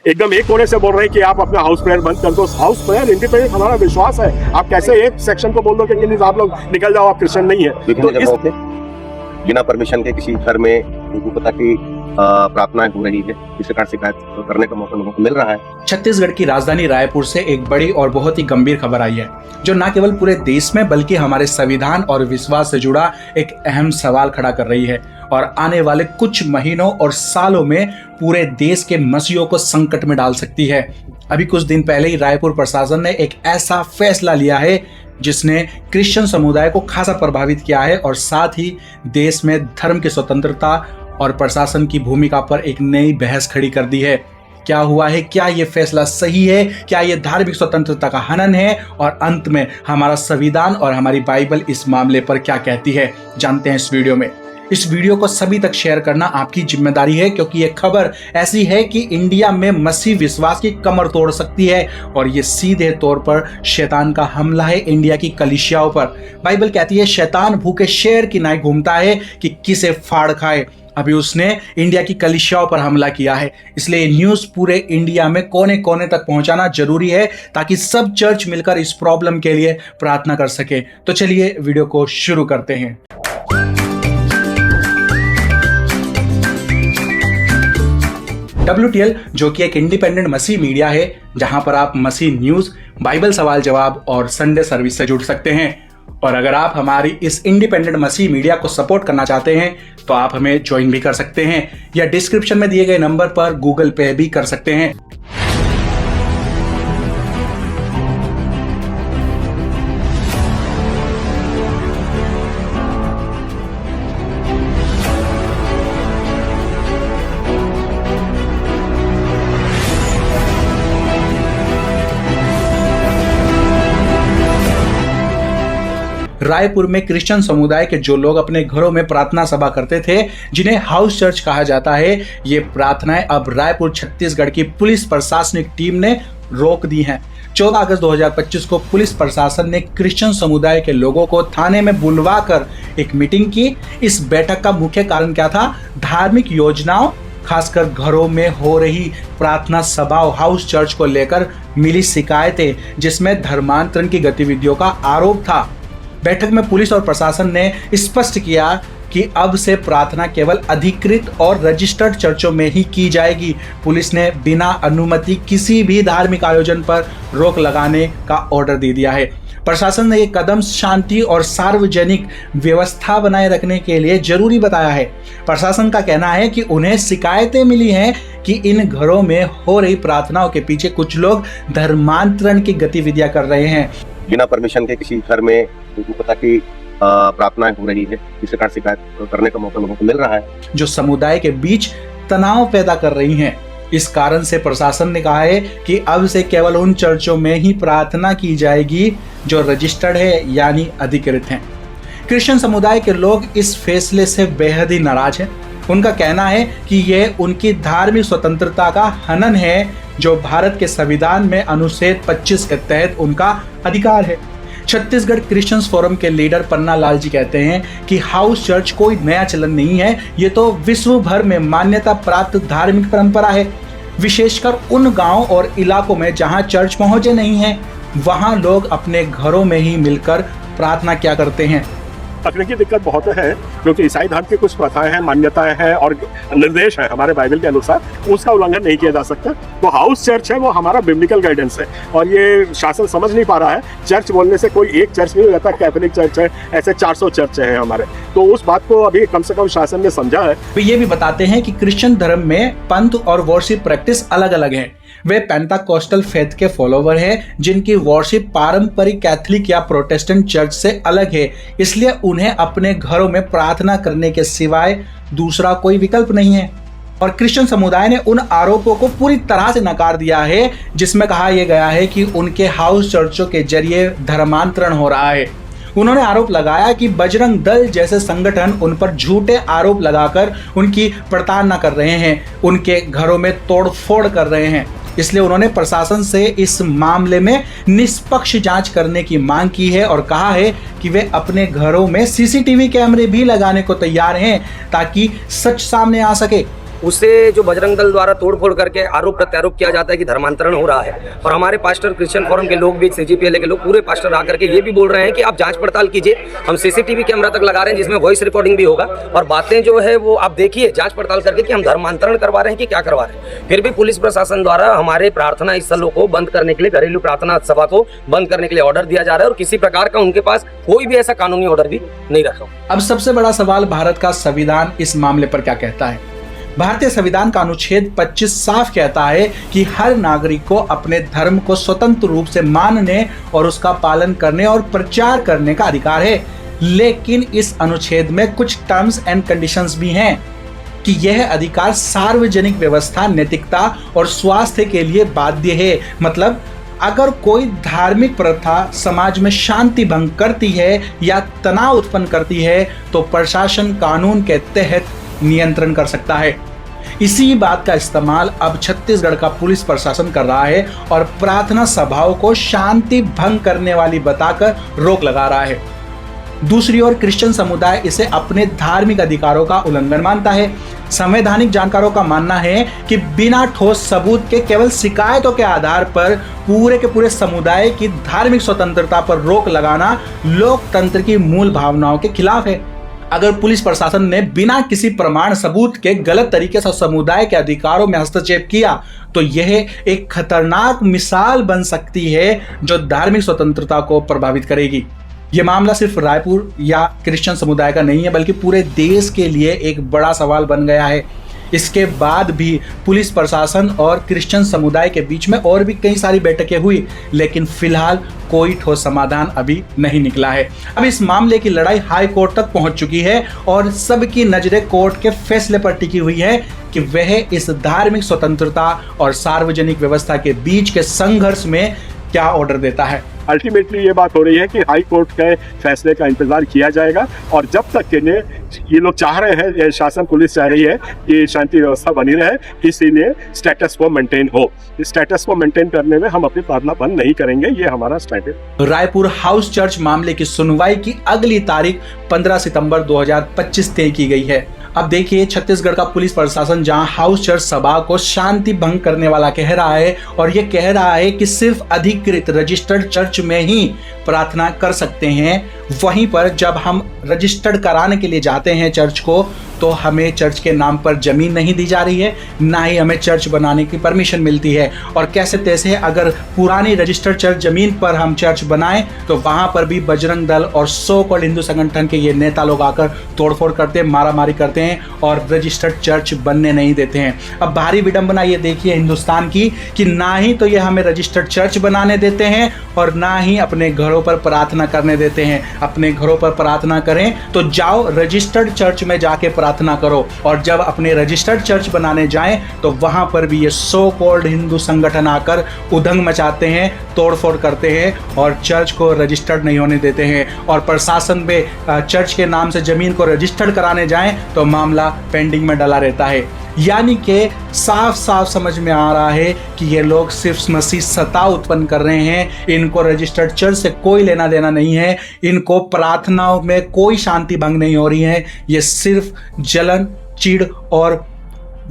एकदम एक कोने से बोल रहे हैं कि आप अपना हाउस प्रेयर बंद कर दो। हाउस प्रेयर इंडिपेंडेंट हमारा विश्वास है। आप कैसे एक सेक्शन को बोल दो कि आप लोग निकल जाओ, आप क्रिश्चियन नहीं है। तो इस बिना परमिशन के किसी घर में उनको पता कि प्रार्थनाएं हो रही है, इस प्रकार शिकायत करने का मौका लोगों को मिल रहा है। छत्तीसगढ़ की राजधानी रायपुर से एक बड़ी और बहुत ही गंभीर खबर आई है, जो न केवल पूरे देश में बल्कि हमारे संविधान और विश्वास से जुड़ा एक अहम सवाल खड़ा कर रही है और आने वाले कुछ महीनों और सालों में पूरे देश के मसीहों को संकट में डाल सकती है। अभी कुछ दिन पहले ही रायपुर प्रशासन ने एक ऐसा फैसला लिया है जिसने क्रिश्चियन समुदाय को खासा प्रभावित किया है और साथ ही देश में धर्म की स्वतंत्रता और प्रशासन की भूमिका पर एक नई बहस खड़ी कर दी है। क्या हुआ है, क्या ये फैसला सही है, क्या ये धार्मिक स्वतंत्रता का हनन है और अंत में हमारा संविधान और हमारी बाइबल इस मामले पर क्या कहती है, जानते हैं इस वीडियो में। इस वीडियो को सभी तक शेयर करना आपकी जिम्मेदारी है, क्योंकि ये खबर ऐसी है कि इंडिया में मसीह विश्वास की कमर तोड़ सकती है और ये सीधे तौर पर शैतान का हमला है इंडिया की कलीसियाओं पर। बाइबल कहती है शैतान भूखे शेर की नाई घूमता है कि किसे फाड़ खाए। अभी उसने इंडिया की कलीसियाओं पर हमला किया है, इसलिए न्यूज़ पूरे इंडिया में कोने कोने तक पहुंचाना जरूरी है ताकि सब चर्च मिलकर इस प्रॉब्लम के लिए प्रार्थना कर सके। तो चलिए वीडियो को शुरू करते हैं। WTL जो कि एक इंडिपेंडेंट मसीह मीडिया है, जहां पर आप मसीह न्यूज़, बाइबल सवाल जवाब और संडे सर्विस से जुड़ सकते हैं। और अगर आप हमारी इस इंडिपेंडेंट मसीह मीडिया को सपोर्ट करना चाहते हैं तो आप हमें ज्वाइन भी कर सकते हैं या डिस्क्रिप्शन में दिए गए नंबर पर गूगल पे भी कर सकते हैं। रायपुर में क्रिश्चियन समुदाय के जो लोग अपने घरों में प्रार्थना सभा करते थे, जिन्हें हाउस चर्च कहा जाता है, ये प्रार्थनाएं अब रायपुर छत्तीसगढ़ की पुलिस प्रशासनिक टीम ने रोक दी हैं। 14 अगस्त 2025 को पुलिस प्रशासन ने क्रिश्चियन समुदाय के लोगों को थाने में बुलवाकर एक मीटिंग की। इस बैठक का मुख्य कारण क्या था? धार्मिक योजनाओं, खासकर घरों में हो रही प्रार्थना सभाओं, हाउस चर्च को लेकर मिली शिकायतें, जिसमें धर्मांतरण की गतिविधियों का आरोप था। बैठक में पुलिस और प्रशासन ने स्पष्ट किया कि अब से प्रार्थना केवल अधिकृत और रजिस्टर्ड चर्चों में ही की जाएगी। पुलिस ने बिना अनुमति किसी भी धार्मिक आयोजन पर रोक लगाने का ऑर्डर दे दिया है। प्रशासन ने ये कदम शांति और सार्वजनिक व्यवस्था बनाए रखने के लिए जरूरी बताया है। प्रशासन का कहना है कि उन्हें शिकायतें मिली हैं कि इन घरों में हो रही प्रार्थनाओं के पीछे कुछ लोग धर्मांतरण की गतिविधियां कर रहे हैं। बिना परमिशन के किसी घर में उनको पता कि प्रार्थनाएं हो रही है, इस प्रकार शिकायत करने का मौका लोगों को मिल रहा है, जो समुदाय के बीच तनाव पैदा कर रही हैं। इस कारण से प्रशासन ने कहा है कि अब से केवल उन चर्चों में ही प्रार्थना की जाएगी जो रजिस्टर्ड है, यानी अधिकृत हैं। क्रिश्चियन समुदाय के लोग इस फैसले से बेहद ही नाराज हैं। उनका कहना है कि यह उनकी धार्मिक स्वतंत्रता का हनन है, जो भारत के संविधान में अनुच्छेद 25 के तहत उनका अधिकार है। छत्तीसगढ़ क्रिश्चियंस फोरम के लीडर पन्ना लाल जी कहते हैं कि हाउस चर्च कोई नया चलन नहीं है, ये तो विश्व भर में मान्यता प्राप्त धार्मिक परंपरा है। विशेषकर उन गांव और इलाकों में जहां चर्च पहुंचे नहीं हैं, वहां लोग अपने घरों में ही मिलकर प्रार्थना क्या करते हैं। तकनीकी दिक्कत बहुत है, क्योंकि ईसाई धर्म की कुछ प्रथाएं हैं, मान्यताएं हैं और निर्देश है हमारे बाइबल के अनुसार, उसका उल्लंघन नहीं किया जा सकता। तो हाउस चर्च है वो हमारा बिब्लिकल गाइडेंस है और ये शासन समझ नहीं पा रहा है। चर्च बोलने से कोई एक चर्च नहीं रहता, कैथोलिक चर्च है, ऐसे 400 चर्च हैं हमारे। तो उस बात को अभी कम से कम शासन ने समझा है। वे ये भी बताते हैं कि क्रिश्चियन धर्म में पंथ और वर्शिप प्रैक्टिस अलग अलग है। वे पेंटाकोस्टल फेथ के फॉलोवर हैं, जिनकी वर्शिप पारंपरिक कैथोलिक या प्रोटेस्टेंट चर्च से अलग है, इसलिए उन्हें अपने घरों में प्रार्थना करने के सिवाय दूसरा कोई विकल्प नहीं है। और क्रिश्चियन समुदाय ने उन आरोपों को पूरी तरह से नकार दिया है, जिसमें कहा यह गया है कि उनके हाउस चर्चों के जरिए धर्मांतरण हो रहा है। उन्होंने आरोप लगाया कि बजरंग दल जैसे संगठन उन पर झूठे आरोप लगाकर उनकी प्रताड़ना कर रहे हैं, उनके घरों में तोड़फोड़ कर रहे हैं। इसलिए उन्होंने प्रशासन से इस मामले में निष्पक्ष जांच करने की मांग की है और कहा है कि वे अपने घरों में सीसीटीवी कैमरे भी लगाने को तैयार हैं ताकि सच सामने आ सके। उससे जो बजरंग दल द्वारा तोड़फोड़ करके आरोप प्रत्यारोप किया जाता है कि धर्मांतरण हो रहा है। और हमारे पास्टर क्रिश्चियन फोरम के लोग भी, CGPL के लोग, पूरे पास्टर आकर के ये भी बोल रहे हैं कि आप जांच पड़ताल कीजिए, हम CCTV कैमरा तक लगा रहे हैं जिसमें वॉइस रिकॉर्डिंग भी होगा, और बातें जो है वो आप देखिए जांच पड़ताल करके कि हम धर्मांतरण करवा रहे हैं कि क्या करवा रहे हैं। फिर भी पुलिस प्रशासन द्वारा हमारे प्रार्थना स्थलों को बंद करने के लिए, घरेलू प्रार्थना सभा को बंद करने के लिए ऑर्डर दिया जा रहा है, और किसी प्रकार का उनके पास कोई भी ऐसा कानूनी ऑर्डर भी नहीं रखा। अब सबसे बड़ा सवाल, भारत का संविधान इस मामले पर क्या कहता है? भारतीय संविधान का अनुच्छेद 25 साफ कहता है कि हर नागरिक को अपने धर्म को स्वतंत्र रूप से मानने और उसका पालन करने और प्रचार करने का अधिकार है। लेकिन इस अनुच्छेद में कुछ टर्म्स एंड कंडीशंस भी हैं कि यह अधिकार सार्वजनिक व्यवस्था, नैतिकता और स्वास्थ्य के लिए बाध्य है। मतलब अगर कोई धार्मिक प्रथा समाज में शांति भंग करती है या तनाव उत्पन्न करती है तो प्रशासन कानून के तहत नियंत्रण कर सकता है। इसी बात का इस्तेमाल अब छत्तीसगढ़ का पुलिस प्रशासन कर रहा है और प्रार्थना सभाओं को शांति भंग करने वाली बताकर रोक लगा रहा है। दूसरी ओर क्रिश्चियन समुदाय इसे अपने धार्मिक अधिकारों का उल्लंघन मानता है। संवैधानिक जानकारों का मानना है कि बिना ठोस सबूत के केवल शिकायतों के आधार पर पूरे के पूरे समुदाय की धार्मिक स्वतंत्रता पर रोक लगाना लोकतंत्र की मूल भावनाओं के खिलाफ है। अगर पुलिस प्रशासन ने बिना किसी प्रमाण सबूत के गलत तरीके से समुदाय के अधिकारों में हस्तक्षेप किया तो यह एक खतरनाक मिसाल बन सकती है जो धार्मिक स्वतंत्रता को प्रभावित करेगी। यह मामला सिर्फ रायपुर या क्रिश्चियन समुदाय का नहीं है बल्कि पूरे देश के लिए एक बड़ा सवाल बन गया है। इसके बाद भी पुलिस प्रशासन और क्रिश्चियन समुदाय के बीच में और भी कई सारी बैठकें हुई, लेकिन फिलहाल कोई ठोस समाधान अभी नहीं निकला है। अब इस मामले की लड़ाई हाई कोर्ट तक पहुंच चुकी है और सबकी नजरें कोर्ट के फैसले पर टिकी हुई है कि वह इस धार्मिक स्वतंत्रता और सार्वजनिक व्यवस्था के बीच के संघर्ष में क्या ऑर्डर देता है। अल्टीमेटली ये बात हो रही है कि हाई कोर्ट के फैसले का इंतजार किया जाएगा और जब तक के ये लोग चाह रहे हैं, ये शासन पुलिस चाह रही है कि शांति व्यवस्था बनी रहे, इसीलिए स्टेटस को मेंटेन हो। इस स्टेटस को मेंटेन करने में हम अपनी प्रार्थना बंद नहीं करेंगे, ये हमारा स्टैंड है। रायपुर हाउस चर्च मामले की सुनवाई की अगली तारीख 15 सितंबर 2025 तय की गई है। अब देखिए, छत्तीसगढ़ का पुलिस प्रशासन जहां हाउस चर्च सभा को शांति भंग करने वाला कह रहा है और ये कह रहा है कि सिर्फ अधिकृत रजिस्टर्ड चर्च में ही प्रार्थना कर सकते हैं, वहीं पर जब हम रजिस्टर्ड कराने के लिए जाते हैं चर्च को तो हमें चर्च के नाम पर जमीन नहीं दी जा रही है, ना ही हमें चर्च बनाने की परमिशन मिलती है। और कैसे तैसे अगर पुरानी रजिस्टर्ड चर्च जमीन पर हम चर्च बनाएं तो वहां पर भी बजरंग दल और सो कॉल्ड हिंदू संगठन के ये नेता लोग आकर तोड़फोड़ करते हैं, मारामारी करते हैं और रजिस्टर्ड चर्च बनने नहीं देते हैं। अब भारी विडंबना ये देखिए हिंदुस्तान की कि ना ही तो ये हमें रजिस्टर्ड चर्च बनाने देते हैं और ना ही अपने घरों पर प्रार्थना करने देते हैं। अपने घरों पर प्रार्थना करें तो जाओ रजिस्टर्ड चर्च में जाके प्रार्थना करो, और जब अपने रजिस्टर्ड चर्च बनाने जाएं तो वहां पर भी ये सो कॉल्ड हिंदू संगठन आकर उधंग मचाते हैं, तोड़फोड़ करते हैं और चर्च को रजिस्टर्ड नहीं होने देते हैं। और प्रशासन में चर्च के नाम से जमीन को रजिस्टर्ड कराने जाएं तो मामला पेंडिंग में डला रहता है। यानी कि साफ साफ समझ में आ रहा है कि ये लोग सिर्फ मसीह सता उत्पन्न कर रहे हैं। इनको रजिस्टर्ड चर्च से कोई लेना देना नहीं है, इनको प्रार्थनाओं में कोई शांति भंग नहीं हो रही है। ये सिर्फ जलन, चिढ़ और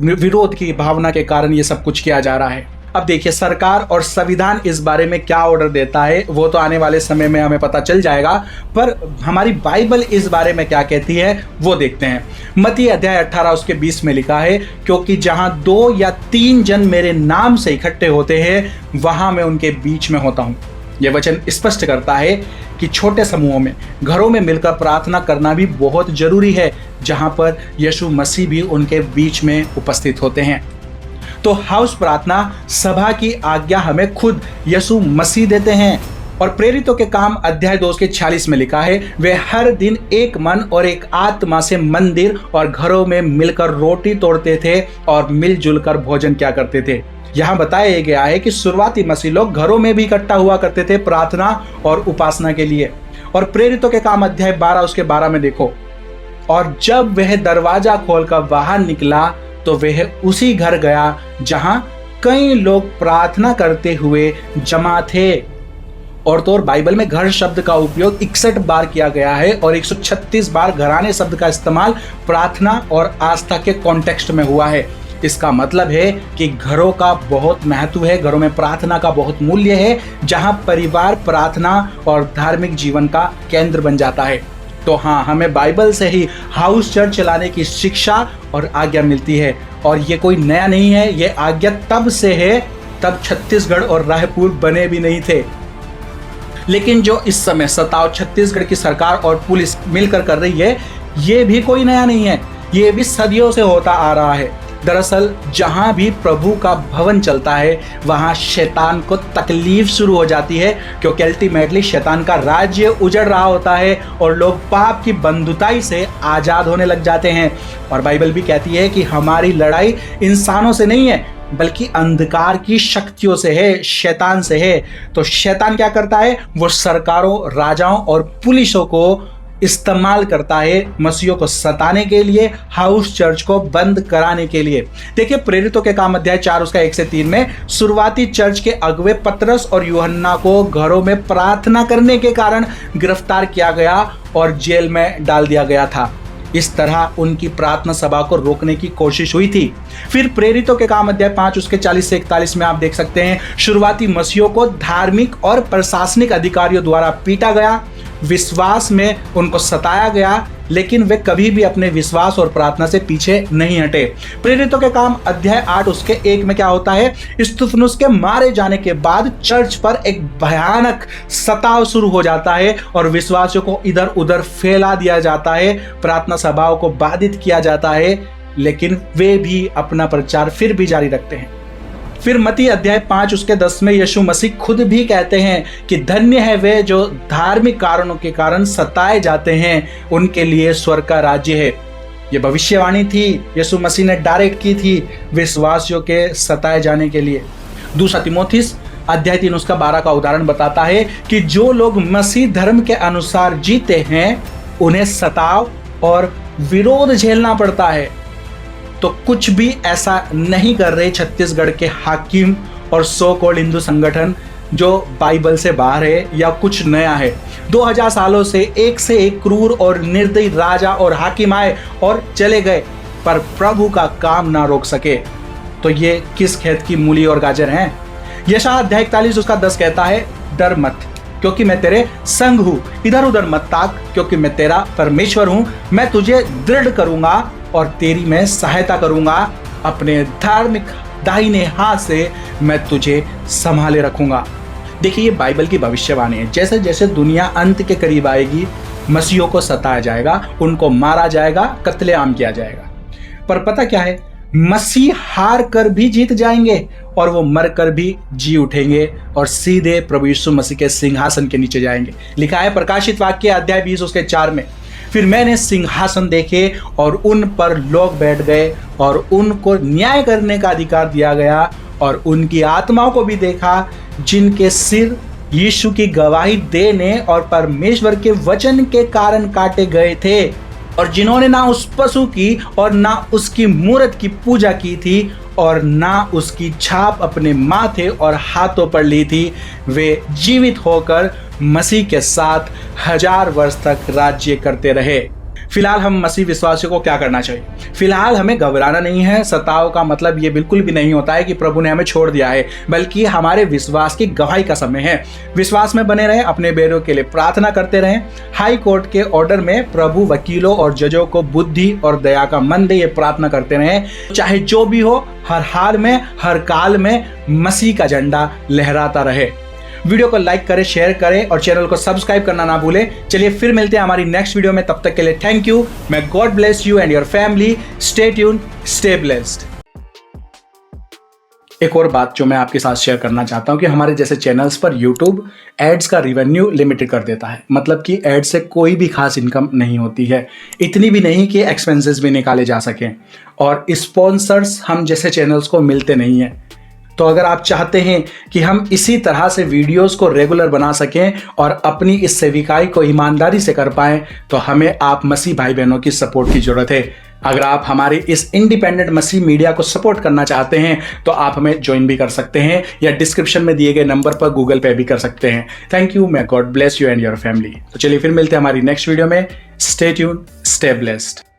विरोध की भावना के कारण ये सब कुछ किया जा रहा है। अब देखिए, सरकार और संविधान इस बारे में क्या ऑर्डर देता है वो तो आने वाले समय में हमें पता चल जाएगा, पर हमारी बाइबल इस बारे में क्या कहती है वो देखते हैं। मत्ती अध्याय 18 उसके 20 में लिखा है, क्योंकि जहां 2 या 3 जन मेरे नाम से इकट्ठे होते हैं वहां मैं उनके बीच में होता हूं। यह वचन स्पष्ट करता है कि छोटे समूहों में, घरों में मिलकर प्रार्थना करना भी बहुत जरूरी है, जहां पर यीशु मसीह भी उनके बीच में उपस्थित होते हैं। तो हाउस प्रार्थना सभा की आज्ञा हमें खुद यीशु मसीह देते हैं। और प्रेरितों के काम अध्याय 2 के 46 में लिखा है, वे हर दिन एक मन और एक आत्मा से मंदिर और घरों में मिलकर रोटी तोड़ते थे और मिलजुल कर भोजन किया करते थे। यहाँ बताया गया है कि शुरुआती मसीह लोग घरों में भी इकट्ठा हुआ करते थे प्रार्थना और उपासना के लिए। और प्रेरितों के काम अध्याय 12 उसके 12 में देखो, और जब वह दरवाजा खोलकर बाहर निकला तो वह उसी घर गया जहां कई लोग प्रार्थना करते हुए जमा थे। और तो और बाइबल में घर शब्द का उपयोग 61 बार किया गया है और 136 बार घराने शब्द का इस्तेमाल प्रार्थना और आस्था के कॉन्टेक्स्ट में हुआ है। इसका मतलब है कि घरों का बहुत महत्व है, घरों में प्रार्थना का बहुत मूल्य है, जहां परिवार प्रार्थना और धार्मिक जीवन का केंद्र बन जाता है। तो हाँ, हमें बाइबल से ही हाउस चर्च चलाने की शिक्षा और आज्ञा मिलती है, और ये कोई नया नहीं है। ये आज्ञा तब से है, तब छत्तीसगढ़ और रायपुर बने भी नहीं थे। लेकिन जो इस समय सताव छत्तीसगढ़ की सरकार और पुलिस मिलकर कर रही है, ये भी कोई नया नहीं है, ये भी सदियों से होता आ रहा है। दरअसल जहां भी प्रभु का भवन चलता है, वहां शैतान को तकलीफ शुरू हो जाती है, क्योंकि अल्टीमेटली शैतान का राज्य उजड़ रहा होता है और लोग पाप की बंधुताई से आज़ाद होने लग जाते हैं। और बाइबल भी कहती है कि हमारी लड़ाई इंसानों से नहीं है, बल्कि अंधकार की शक्तियों से है, शैतान से है। तो शैतान क्या करता है? वो सरकारों, राजाओं और पुलिसों को इस्तेमाल करता है मसीहों को सताने के लिए, हाउस चर्च को बंद कराने के लिए। देखिए, प्रेरितों के काम अध्याय 4 उसका 1 से 3 में शुरुआती चर्च के अगुवे पतरस और यूहन्ना को घरों में प्रार्थना करने के कारण गिरफ्तार किया गया और जेल में डाल दिया गया था। इस तरह उनकी प्रार्थना सभा को रोकने की कोशिश हुई थी। फिर प्रेरितों के काम अध्याय 5 उसके 40 से 41 में आप देख सकते हैं, शुरुआती मसीहों को धार्मिक और प्रशासनिक अधिकारियों द्वारा पीटा गया, विश्वास में उनको सताया गया, लेकिन वे कभी भी अपने विश्वास और प्रार्थना से पीछे नहीं हटे। प्रेरितों के काम अध्याय 8 उसके 1 में क्या होता है? स्तिफनुस के मारे जाने के बाद चर्च पर एक भयानक सताव शुरू हो जाता है और विश्वासियों को इधर उधर फैला दिया जाता है, प्रार्थना सभाओं को बाधित किया जाता है, लेकिन वे भी अपना प्रचार फिर भी जारी रखते हैं। फिर मत्ती अध्याय 5 उसके 10 में यीशु मसीह खुद भी कहते हैं कि धन्य है वे जो धार्मिक कारणों के कारण सताए जाते हैं, उनके लिए स्वर्ग का राज्य है। ये भविष्यवाणी थी, यीशु मसीह ने डायरेक्ट की थी विश्वासियों के सताए जाने के लिए। दूसरा तीमुथियुस अध्याय 3 उसका 12 का उदाहरण बताता है कि जो लोग मसीह धर्म के अनुसार जीते हैं, उन्हें सताव और विरोध झेलना पड़ता है। तो कुछ भी ऐसा नहीं कर रहे छत्तीसगढ़ के हाकिम और सो कॉल्ड हिंदू संगठन जो बाइबल से बाहर है या कुछ नया है। 2000 सालों से एक क्रूर और निर्दयी राजा और हाकिम आए और चले गए, पर प्रभु का काम ना रोक सके। तो ये किस खेत की मूली और गाजर हैं? यशायाह अध्याय 41 उसका 10 कहता है, डर मत क्योंकि मैं तेरे संग हूँ, इधर उधर मत ताक क्योंकि मैं तेरा परमेश्वर हूँ, मैं तुझे दृढ़ करूंगा और तेरी मैं सहायता करूंगा, अपने धार्मिक दाहिने हाथ से मैं तुझे संभाले रखूंगा। देखिए, ये बाइबल की भविष्यवाणी है। जैसे जैसे दुनिया अंत के करीब आएगी, मसीहों को सताया जाएगा, उनको मारा जाएगा, कत्लेआम किया जाएगा। पर पता क्या है? मसीह हार कर भी जीत जाएंगे और वो मर कर भी जी उठेंगे और सीधे प्रभु यीशु मसीह के सिंहासन के नीचे जाएंगे। लिखा है प्रकाशित वाक्य अध्याय 20 उसके 4 में, फिर मैंने सिंहासन देखे और उन पर लोग बैठ गए और उनको न्याय करने का अधिकार दिया गया, और उनकी आत्माओं को भी देखा जिनके सिर यीशु की गवाही देने और परमेश्वर के वचन के कारण काटे गए थे, और जिन्होंने ना उस पशु की और ना उसकी मूरत की पूजा की थी और ना उसकी छाप अपने माथे और हाथों पर ली थी, वे जीवित होकर मसीह के साथ 1000 वर्ष तक राज्य करते रहे। फिलहाल हम मसीह विश्वासियों को क्या करना चाहिए? फिलहाल हमें घबराना नहीं है। सताव का मतलब ये बिल्कुल भी नहीं होता है कि प्रभु ने हमें छोड़ दिया है, बल्कि हमारे विश्वास की गवाही का समय है। विश्वास में बने रहें, अपने बेरों के लिए प्रार्थना करते रहें। हाई कोर्ट के ऑर्डर में प्रभु वकीलों और जजों को बुद्धि और दया का मन दे, ये प्रार्थना करते रहें। चाहे जो भी हो, हर हाल में, हर काल में मसीह का झंडा लहराता रहे। वीडियो को लाइक करें, शेयर करें और चैनल को सब्सक्राइब करना ना भूलें। चलिए फिर मिलते हैं हमारी नेक्स्ट वीडियो में, तब तक के लिए thank you. may God bless you and your family. Stay tuned, stay blessed. एक और बात जो मैं आपके साथ शेयर करना चाहता हूं कि हमारे जैसे चैनल्स पर YouTube एड्स का रिवेन्यू लिमिटेड कर देता है। मतलब कि एड से कोई भी खास इनकम नहीं होती है, इतनी भी नहीं कि एक्सपेंसेस भी निकाले जा सकें, और स्पॉन्सर्स हम जैसे चैनल्स को मिलते नहीं हैं। तो अगर आप चाहते हैं कि हम इसी तरह से वीडियोस को रेगुलर बना सकें और अपनी इस सेविकाई को ईमानदारी से कर पाएं, तो हमें आप मसीह भाई बहनों की सपोर्ट की जरूरत है। अगर आप हमारे इस इंडिपेंडेंट मसीह मीडिया को सपोर्ट करना चाहते हैं तो आप हमें ज्वाइन भी कर सकते हैं या डिस्क्रिप्शन में दिए गए नंबर पर गूगल पे भी कर सकते हैं। Thank you. may God bless you and your family। तो चलिए फिर मिलते हैं हमारी नेक्स्ट वीडियो में। Stay tuned, stay blessed.